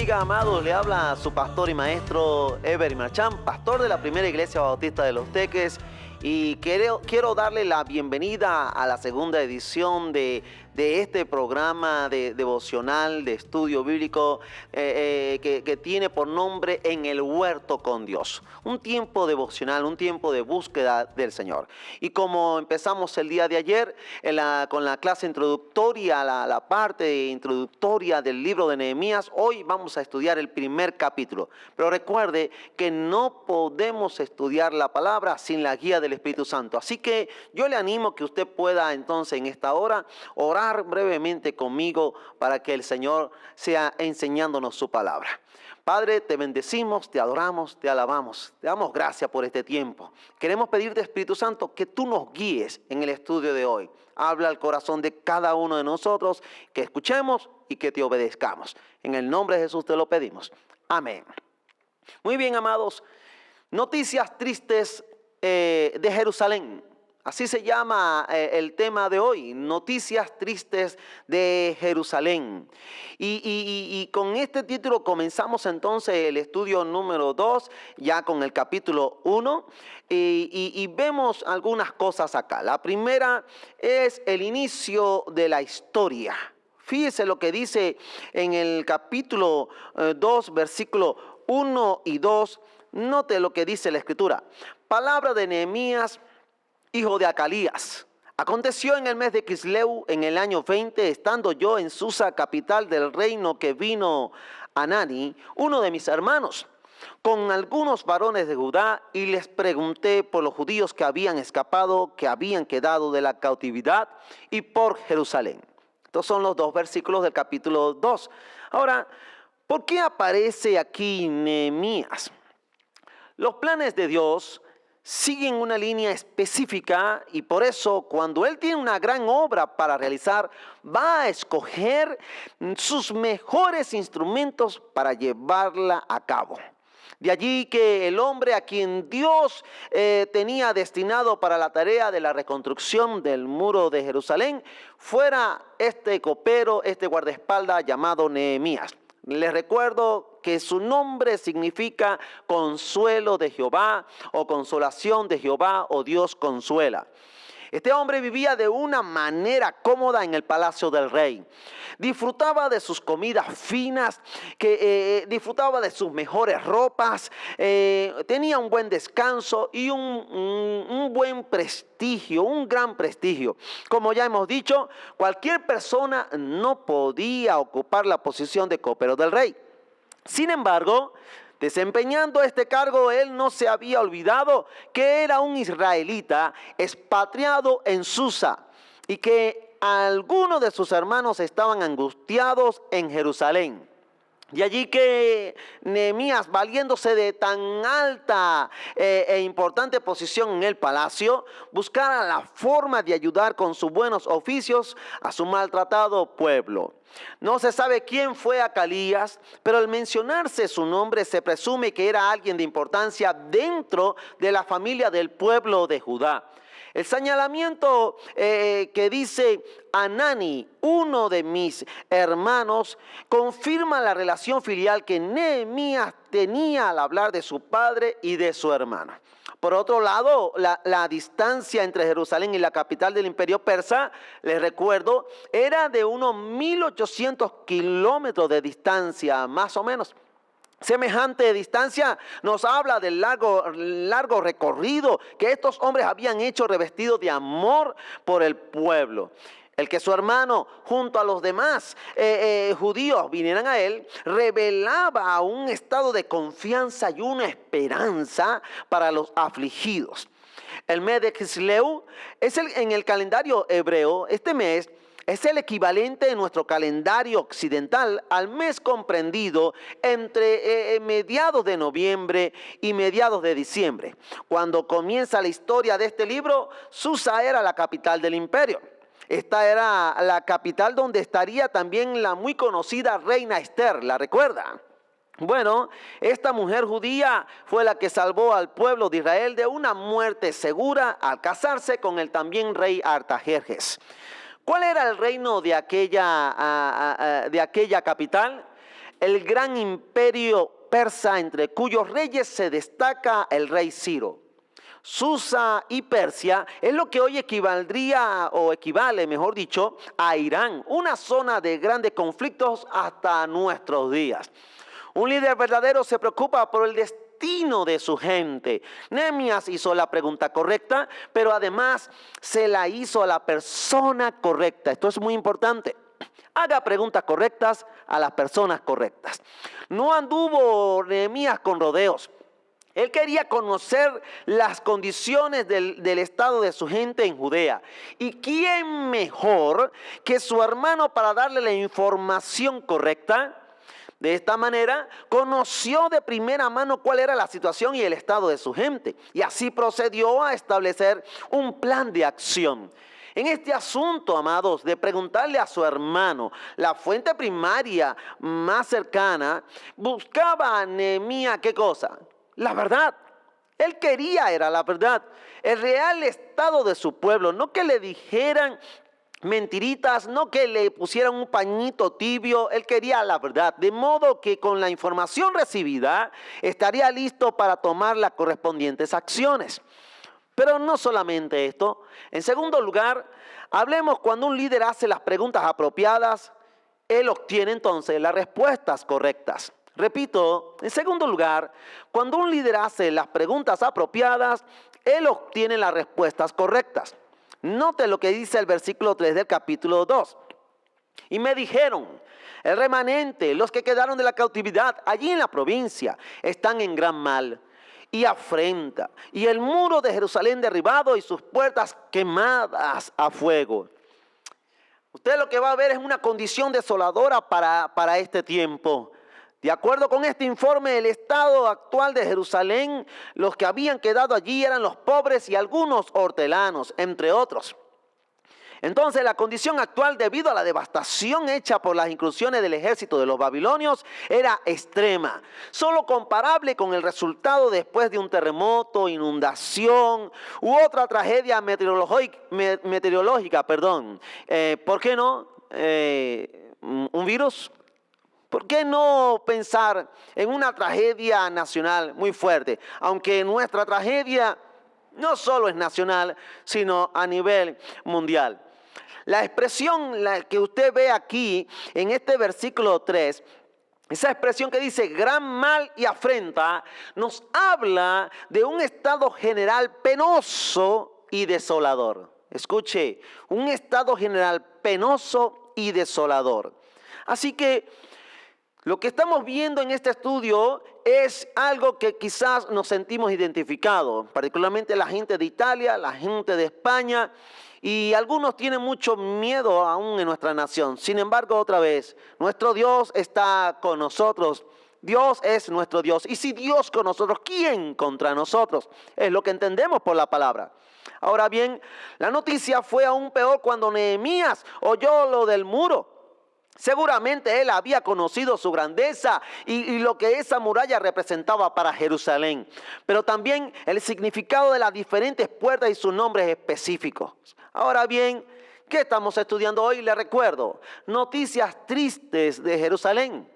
bendiga, amados. Le habla su pastor y maestro Ever Marchán, pastor de la Primera Iglesia Bautista de Los Teques. Y quiero darle la bienvenida a la segunda edición de este programa devocional de estudio bíblico que tiene por nombre En el Huerto con Dios. Un tiempo devocional, un tiempo de búsqueda del Señor. Y como empezamos el día de ayer con la clase introductoria, la parte introductoria del libro de Nehemías, hoy vamos a estudiar el primer capítulo. Pero recuerde que no podemos estudiar la palabra sin la guía del Espíritu Santo. Así que yo le animo que usted pueda entonces en esta hora orar brevemente conmigo para que el Señor sea enseñándonos su palabra. Padre, te bendecimos, te adoramos, te alabamos, te damos gracias por este tiempo. Queremos pedirte, Espíritu Santo, que tú nos guíes en el estudio de hoy. Habla al corazón de cada uno de nosotros, que escuchemos y que te obedezcamos. En el nombre de Jesús te lo pedimos. Amén. Muy bien, amados. Noticias tristes de Jerusalén. Así se llama el tema de hoy, noticias tristes de Jerusalén. Y con este título comenzamos entonces el estudio número 2, ya con el capítulo 1, y vemos algunas cosas acá. La primera es el inicio de la historia. Fíjese lo que dice en el capítulo 2, versículo 1 y 2. Note lo que dice la Escritura. Palabra de Nehemías, hijo de Acalías. Aconteció en el mes de Quisleu, en el año 20, estando yo en Susa, capital del reino, que vino Hanani, uno de mis hermanos, con algunos varones de Judá, y les pregunté por los judíos que habían escapado, que habían quedado de la cautividad, y por Jerusalén. Estos son los dos versículos del capítulo 2. Ahora, ¿por qué aparece aquí Nehemías? Los planes de Dios siguen una línea específica y por eso cuando Él tiene una gran obra para realizar, va a escoger sus mejores instrumentos para llevarla a cabo. De allí que el hombre a quien Dios tenía destinado para la tarea de la reconstrucción del muro de Jerusalén fuera este copero, este guardaespaldas llamado Nehemías. Les recuerdo que su nombre significa consuelo de Jehová o consolación de Jehová o Dios consuela. Este hombre vivía de una manera cómoda en el palacio del rey. Disfrutaba de sus comidas finas, disfrutaba de sus mejores ropas, tenía un buen descanso y un buen prestigio, un gran prestigio. Como ya hemos dicho, cualquier persona no podía ocupar la posición de copero del rey. Sin embargo, desempeñando este cargo, él no se había olvidado que era un israelita expatriado en Susa y que algunos de sus hermanos estaban angustiados en Jerusalén. De allí que Nehemías, valiéndose de tan alta e importante posición en el palacio, buscara la forma de ayudar con sus buenos oficios a su maltratado pueblo. No se sabe quién fue Acalías, pero al mencionarse su nombre se presume que era alguien de importancia dentro de la familia del pueblo de Judá. El señalamiento que dice Hanani, uno de mis hermanos, confirma la relación filial que Nehemías tenía al hablar de su padre y de su hermano. Por otro lado, la distancia entre Jerusalén y la capital del imperio persa, les recuerdo, era de unos 1800 kilómetros de distancia, más o menos. Semejante distancia nos habla del largo recorrido que estos hombres habían hecho revestidos de amor por el pueblo. El que su hermano junto a los demás judíos vinieran a él revelaba un estado de confianza y una esperanza para los afligidos. El mes de Quisleu en el calendario hebreo, este mes es el equivalente de nuestro calendario occidental al mes comprendido entre mediados de noviembre y mediados de diciembre. Cuando comienza la historia de este libro, Susa era la capital del imperio. Esta era la capital donde estaría también la muy conocida reina Esther, ¿la recuerda? Bueno, esta mujer judía fue la que salvó al pueblo de Israel de una muerte segura al casarse con el también rey Artajerjes. ¿Cuál era el reino de aquella capital? el gran imperio persa entre cuyos reyes se destaca el rey Ciro. Susa y Persia es lo que hoy equivaldría o equivale, mejor dicho, a Irán, una zona de grandes conflictos hasta nuestros días. Un líder verdadero se preocupa por el destino de su gente. Nehemías hizo la pregunta correcta, pero además se la hizo a la persona correcta. Esto es muy importante. Haga preguntas correctas a las personas correctas. No anduvo Nehemías con rodeos. Él quería conocer las condiciones del estado de su gente en Judea. ¿Y quién mejor que su hermano para darle la información correcta? De esta manera, conoció de primera mano cuál era la situación y el estado de su gente. Y así procedió a establecer un plan de acción. En este asunto, amados, de preguntarle a su hermano, la fuente primaria más cercana, buscaba a Nehemías, ¿qué cosa? La verdad. Él quería era la verdad, el real estado de su pueblo, no que le dijeran mentiritas, no que le pusieran un pañito tibio. Él quería la verdad, de modo que con la información recibida estaría listo para tomar las correspondientes acciones. Pero no solamente esto. En segundo lugar, hablemos cuando un líder hace las preguntas apropiadas, él obtiene entonces las respuestas correctas. Repito, en segundo lugar, cuando un líder hace las preguntas apropiadas, él obtiene las respuestas correctas. Note lo que dice el versículo 3 del capítulo 2. Y me dijeron, el remanente, los que quedaron de la cautividad allí en la provincia, están en gran mal y afrenta, y el muro de Jerusalén derribado y sus puertas quemadas a fuego. Usted lo que va a ver es una condición desoladora para este tiempo. De acuerdo con este informe, el estado actual de Jerusalén, los que habían quedado allí eran los pobres y algunos hortelanos, entre otros. Entonces, la condición actual, debido a la devastación hecha por las incursiones del ejército de los babilonios, era extrema, solo comparable con el resultado después de un terremoto, inundación u otra tragedia meteorológica. ¿Por qué no? ¿Un virus? ¿Por qué no pensar en una tragedia nacional muy fuerte? Aunque nuestra tragedia no solo es nacional, sino a nivel mundial. La expresión que usted ve aquí en este versículo 3, esa expresión que dice gran mal y afrenta, nos habla de un estado general penoso y desolador. Escuche, un estado general penoso y desolador. Así que lo que estamos viendo en este estudio es algo que quizás nos sentimos identificados, particularmente la gente de Italia, la gente de España, y algunos tienen mucho miedo aún en nuestra nación. Sin embargo, otra vez, nuestro Dios está con nosotros. Dios es nuestro Dios. Y si Dios con nosotros, ¿quién contra nosotros? Es lo que entendemos por la palabra. Ahora bien, la noticia fue aún peor cuando Nehemías oyó lo del muro. Seguramente él había conocido su grandeza y lo que esa muralla representaba para Jerusalén, pero también el significado de las diferentes puertas y sus nombres específicos. Ahora bien, ¿qué estamos estudiando hoy? Les recuerdo, noticias tristes de Jerusalén.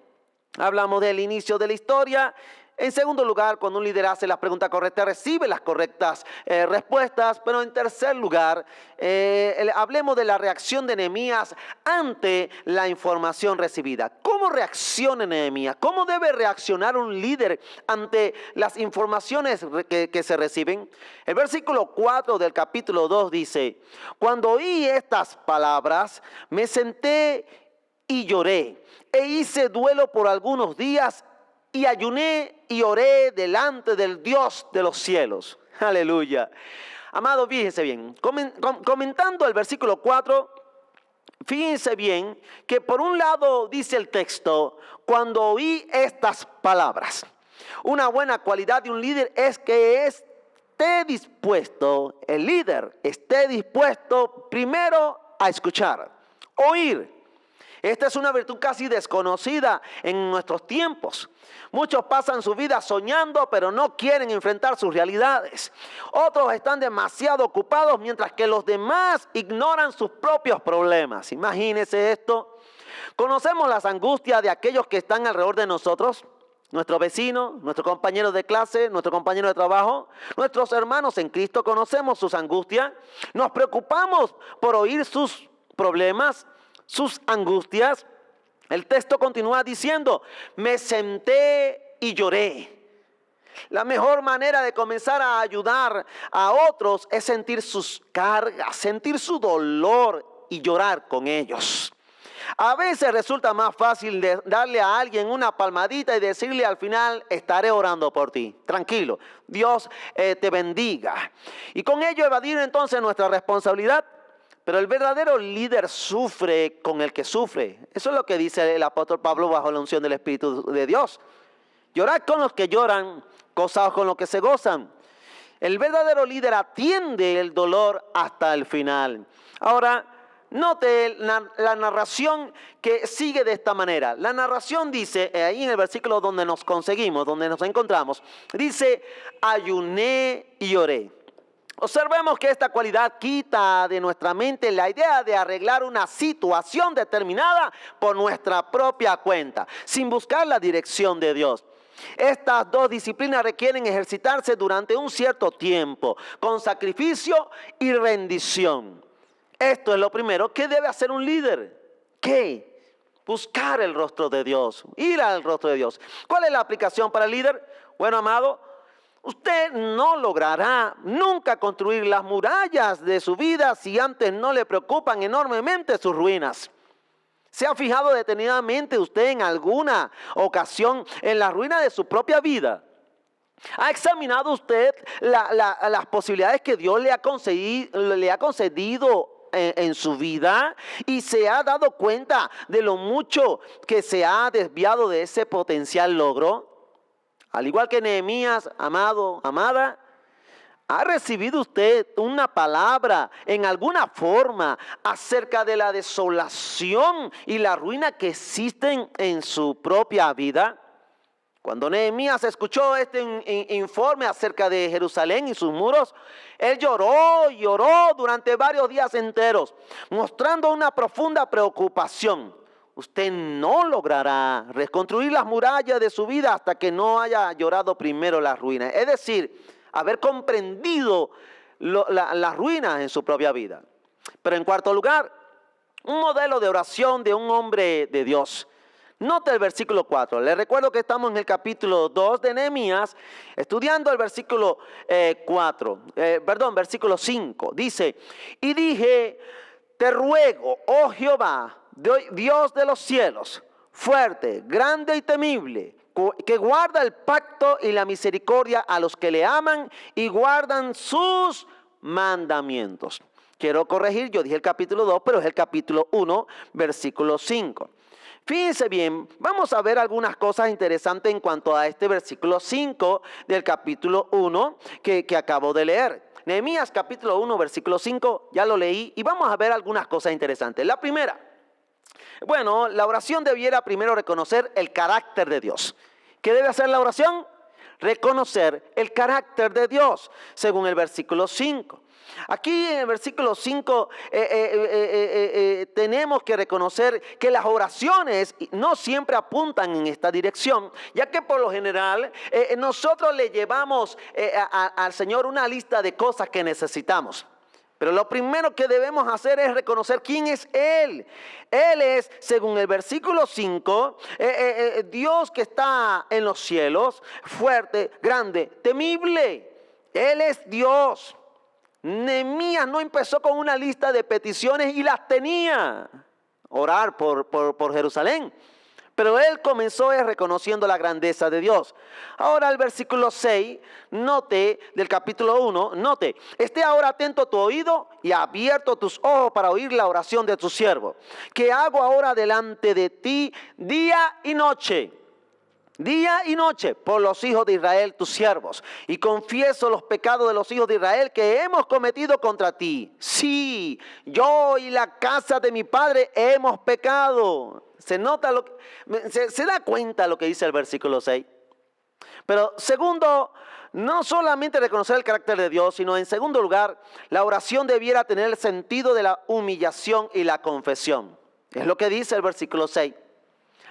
Hablamos del inicio de la historia. En segundo lugar, cuando un líder hace las preguntas correctas, recibe las correctas respuestas. Pero en tercer lugar, hablemos de la reacción de Nehemías ante la información recibida. ¿Cómo reacciona Nehemías? ¿Cómo debe reaccionar un líder ante las informaciones que se reciben? El versículo 4 del capítulo 2 dice, cuando oí estas palabras, me senté y lloré, e hice duelo por algunos días, y ayuné y oré delante del Dios de los cielos. Aleluya. Amados, fíjense bien. Comentando el versículo 4, fíjense bien que por un lado dice el texto, cuando oí estas palabras. Una buena cualidad de un líder es que esté dispuesto, el líder esté dispuesto primero a escuchar, oír. Esta es una virtud casi desconocida en nuestros tiempos. Muchos pasan su vida soñando, pero no quieren enfrentar sus realidades. Otros están demasiado ocupados, mientras que los demás ignoran sus propios problemas. Imagínense esto. Conocemos las angustias de aquellos que están alrededor de nosotros, nuestros vecinos, nuestros compañeros de clase, nuestros compañeros de trabajo, nuestros hermanos en Cristo. Conocemos sus angustias. Nos preocupamos por oír sus problemas, sus angustias. El texto continúa diciendo, me senté y lloré. La mejor manera de comenzar a ayudar a otros es sentir sus cargas, sentir su dolor y llorar con ellos. A veces resulta más fácil darle a alguien una palmadita y decirle al final, estaré orando por ti. Tranquilo, Dios te bendiga. Y con ello evadir entonces nuestra responsabilidad. Pero el verdadero líder sufre con el que sufre. Eso es lo que dice el apóstol Pablo bajo la unción del Espíritu de Dios. Llorad con los que lloran, gozaos con los que se gozan. El verdadero líder atiende el dolor hasta el final. Ahora, note la narración que sigue de esta manera. La narración dice, ahí en el versículo donde nos conseguimos, donde nos encontramos, dice, ayuné y oré. Observemos que esta cualidad quita de nuestra mente la idea de arreglar una situación determinada por nuestra propia cuenta, sin buscar la dirección de Dios. Estas dos disciplinas requieren ejercitarse durante un cierto tiempo, con sacrificio y rendición. Esto es lo primero que debe hacer un líder. ¿Qué? Buscar el rostro de Dios, ir al rostro de Dios. ¿Cuál es la aplicación para el líder? Bueno, amado, usted no logrará nunca construir las murallas de su vida si antes no le preocupan enormemente sus ruinas. ¿Se ha fijado detenidamente usted en alguna ocasión en la ruina de su propia vida? ¿Ha examinado usted las posibilidades que Dios le ha concedido en su vida y se ha dado cuenta de lo mucho que se ha desviado de ese potencial logro? Al igual que Nehemías, amado, amada, ¿ha recibido usted una palabra en alguna forma acerca de la desolación y la ruina que existen en su propia vida? Cuando Nehemías escuchó este informe acerca de Jerusalén y sus muros, él lloró y lloró durante varios días enteros, mostrando una profunda preocupación. Usted no logrará reconstruir las murallas de su vida hasta que no haya llorado primero las ruinas. Es decir, haber comprendido las ruinas en su propia vida. Pero en cuarto lugar, un modelo de oración de un hombre de Dios. Note el versículo 4. Les recuerdo que estamos en el capítulo 2 de Nehemías, estudiando el versículo versículo 5. Dice, y dije, te ruego, oh Jehová, Dios de los cielos, fuerte, grande y temible, que guarda el pacto y la misericordia a los que le aman y guardan sus mandamientos. Quiero corregir, yo dije el capítulo 2, pero es el capítulo 1, versículo 5. Fíjense bien, vamos a ver algunas cosas interesantes en cuanto a este versículo 5 del capítulo 1 que acabo de leer. Nehemías capítulo 1, versículo 5, ya lo leí y vamos a ver algunas cosas interesantes. La primera, bueno, la oración debiera primero reconocer el carácter de Dios. ¿Qué debe hacer la oración? Reconocer el carácter de Dios, según el versículo 5. Aquí en el versículo 5 tenemos que reconocer que las oraciones no siempre apuntan en esta dirección, ya que por lo general nosotros le llevamos al Señor una lista de cosas que necesitamos. Pero lo primero que debemos hacer es reconocer quién es Él. Él es, según el versículo 5, Dios que está en los cielos, fuerte, grande, temible. Él es Dios. Nehemías no empezó con una lista de peticiones y las tenía. Orar por Jerusalén. Pero él comenzó reconociendo la grandeza de Dios. Ahora el versículo 6, note del capítulo 1, note, esté ahora atento tu oído y abierto tus ojos para oír la oración de tu siervo, que hago ahora delante de ti día y noche por los hijos de Israel, tus siervos, y confieso los pecados de los hijos de Israel que hemos cometido contra ti. Sí, yo y la casa de mi padre hemos pecado. Se da cuenta lo que dice el versículo 6. Pero segundo, no solamente reconocer el carácter de Dios, sino en segundo lugar, la oración debiera tener el sentido de la humillación y la confesión. Es lo que dice el versículo 6.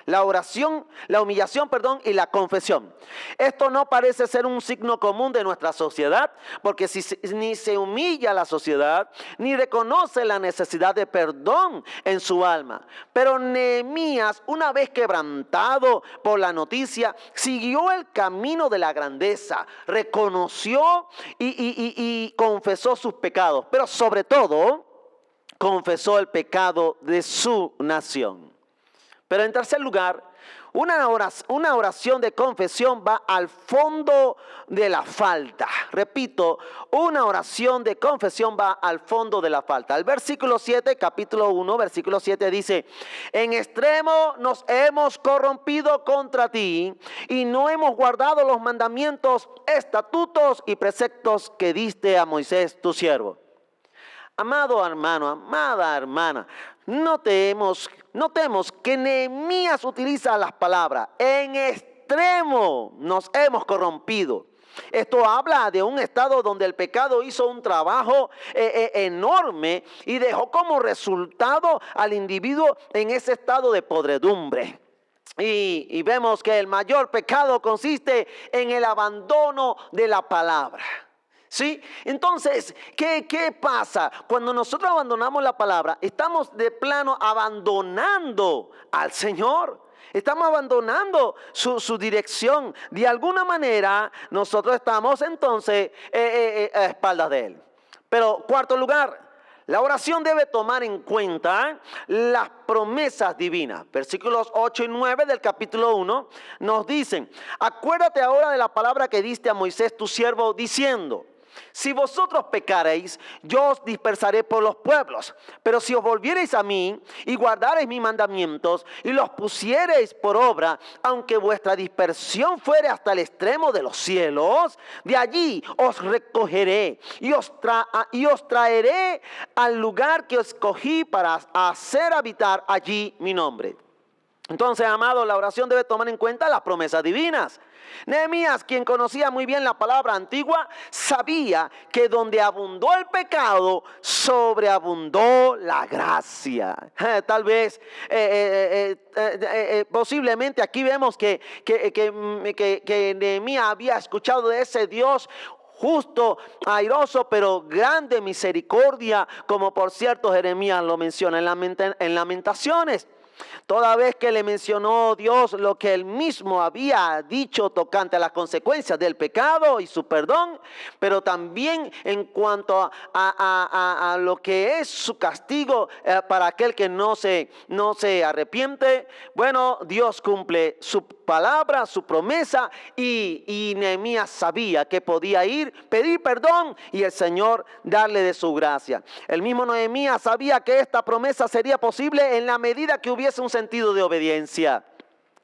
La oración, la humillación, y la confesión. Esto no parece ser un signo común de nuestra sociedad, porque ni se humilla la sociedad, ni reconoce la necesidad de perdón en su alma. Pero Nehemías, una vez quebrantado por la noticia, siguió el camino de la grandeza, reconoció y confesó sus pecados, pero sobre todo, confesó el pecado de su nación. Pero en tercer lugar, una oración de confesión va al fondo de la falta. Repito, una oración de confesión va al fondo de la falta. El versículo 7, capítulo 1, versículo 7 dice: en extremo nos hemos corrompido contra ti y no hemos guardado los mandamientos, estatutos y preceptos que diste a Moisés tu siervo. Amado hermano, amada hermana, notemos que Nehemías utiliza las palabras: en extremo nos hemos corrompido. Esto habla de un estado donde el pecado hizo un trabajo enorme y dejó como resultado al individuo en ese estado de podredumbre. Y vemos que el mayor pecado consiste en el abandono de la palabra. ¿Sí? Entonces, ¿qué pasa? Cuando nosotros abandonamos la palabra, estamos de plano abandonando al Señor. Estamos abandonando su dirección. De alguna manera, nosotros estamos entonces a espaldas de Él. Pero, cuarto lugar, la oración debe tomar en cuenta las promesas divinas. Versículos 8 y 9 del capítulo 1 nos dicen: acuérdate ahora de la palabra que diste a Moisés tu siervo, diciendo: si vosotros pecareis, yo os dispersaré por los pueblos. Pero si os volviereis a mí y guardareis mis mandamientos y los pusiereis por obra, aunque vuestra dispersión fuere hasta el extremo de los cielos, de allí os recogeré y os traeré al lugar que escogí para hacer habitar allí mi nombre. Entonces, amados, la oración debe tomar en cuenta las promesas divinas. Nehemías, quien conocía muy bien la palabra antigua, sabía que donde abundó el pecado, sobreabundó la gracia. Tal vez, posiblemente aquí vemos que Nehemías había escuchado de ese Dios justo, airoso, pero grande misericordia, como por cierto Jeremías lo menciona en Lamentaciones. Toda vez que le mencionó Dios lo que él mismo había dicho tocante a las consecuencias del pecado y su perdón, pero también en cuanto a lo que es su castigo para aquel que no se arrepiente, bueno, Dios cumple su palabra, su promesa, y Nehemías sabía que podía ir, pedir perdón y el Señor darle de su gracia. El mismo Nehemías sabía que esta promesa sería posible en la medida que hubiese un sentido de obediencia.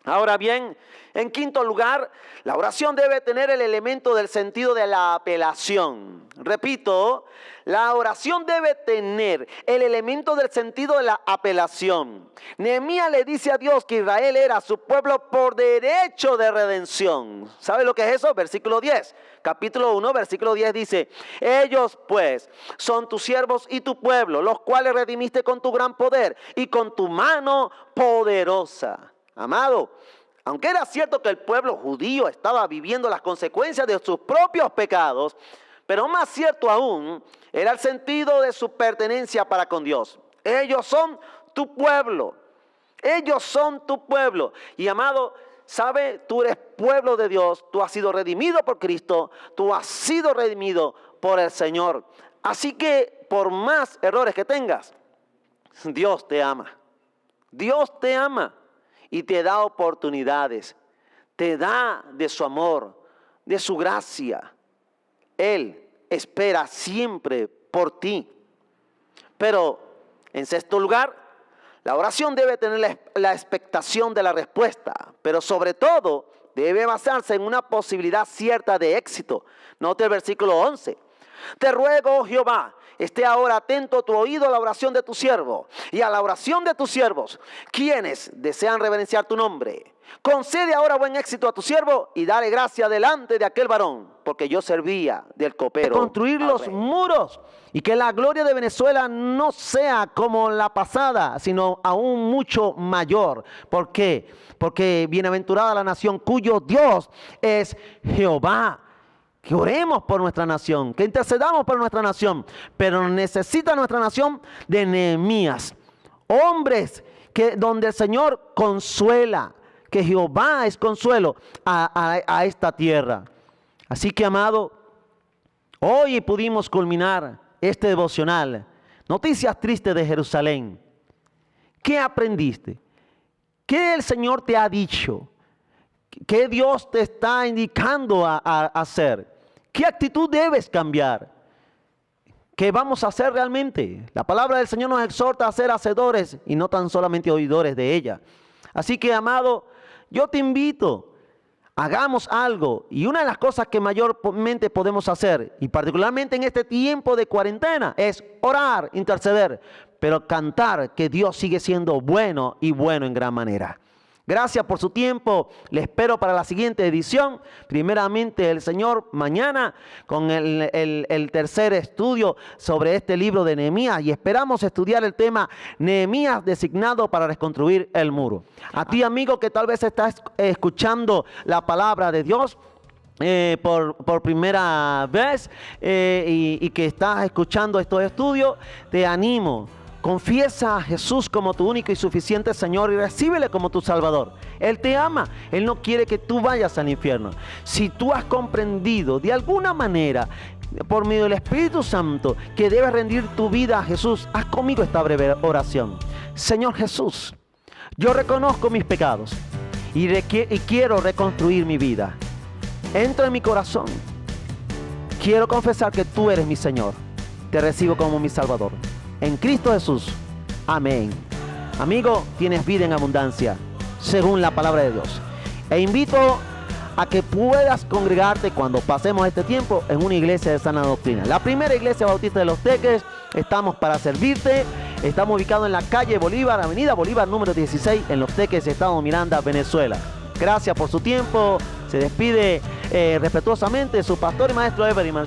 Ahora bien, en quinto lugar, la oración debe tener el elemento del sentido de la apelación. Repito, la oración debe tener el elemento del sentido de la apelación. Nehemías le dice a Dios que Israel era su pueblo por derecho de redención. ¿Sabe lo que es eso? Versículo 10. Capítulo 1, versículo 10 dice: ellos pues son tus siervos y tu pueblo, los cuales redimiste con tu gran poder y con tu mano poderosa. Amado, aunque era cierto que el pueblo judío estaba viviendo las consecuencias de sus propios pecados, pero más cierto aún era el sentido de su pertenencia para con Dios. Ellos son tu pueblo. Ellos son tu pueblo. Y amado, ¿sabe? Tú eres pueblo de Dios. Tú has sido redimido por Cristo. Tú has sido redimido por el Señor. Así que por más errores que tengas, Dios te ama. Dios te ama. Y te da oportunidades, te da de su amor, de su gracia. Él espera siempre por ti. Pero, en sexto lugar, la oración debe tener la expectación de la respuesta, pero sobre todo debe basarse en una posibilidad cierta de éxito. Note el versículo 11. Te ruego, oh Jehová, esté ahora atento tu oído a la oración de tu siervo y a la oración de tus siervos, quienes desean reverenciar tu nombre. Concede ahora buen éxito a tu siervo y dale gracia delante de aquel varón. porque yo servía del copero. Construir los muros y que la gloria de Venezuela no sea como la pasada, sino aún mucho mayor. ¿Por qué? Porque bienaventurada la nación cuyo Dios es Jehová. Que oremos por nuestra nación, que intercedamos por nuestra nación, pero necesita nuestra nación de Nehemías, hombres donde el Señor consuela, que Jehová es consuelo a esta tierra. Así que, amado, hoy pudimos culminar este devocional. Noticias tristes de Jerusalén. ¿Qué aprendiste? ¿Qué el Señor te ha dicho? ¿Qué Dios te está indicando a hacer? ¿Qué actitud debes cambiar? ¿Qué vamos a hacer realmente? La palabra del Señor nos exhorta a ser hacedores y no tan solamente oidores de ella. Así que, amado, yo te invito, hagamos algo. Y una de las cosas que mayormente podemos hacer, y particularmente en este tiempo de cuarentena, es orar, interceder, pero cantar que Dios sigue siendo bueno y bueno en gran manera. Gracias por su tiempo. Le espero para la siguiente edición. Primeramente el Señor mañana con el tercer estudio sobre este libro de Nehemías. Y esperamos estudiar el tema Nehemías designado para reconstruir el muro. A ti, amigo, que tal vez estás escuchando la palabra de Dios por primera vez y que estás escuchando estos estudios, te animo. Confiesa a Jesús como tu único y suficiente Señor y recíbele como tu Salvador. Él te ama, Él no quiere que tú vayas al infierno. Si tú has comprendido de alguna manera, por medio del Espíritu Santo, que debes rendir tu vida a Jesús, haz conmigo esta breve oración. Señor Jesús, yo reconozco mis pecados y quiero reconstruir mi vida. Entra en mi corazón. Quiero confesar que tú eres mi Señor. Te recibo como mi Salvador. En Cristo Jesús. Amén. Amigo, tienes vida en abundancia, según la palabra de Dios. E invito a que puedas congregarte cuando pasemos este tiempo en una iglesia de sana doctrina. La primera iglesia bautista de Los Teques. Estamos para servirte. Estamos ubicados en la calle Bolívar, avenida Bolívar número 16, en Los Teques, estado Miranda, Venezuela. Gracias por su tiempo. Se despide respetuosamente su pastor y maestro Eber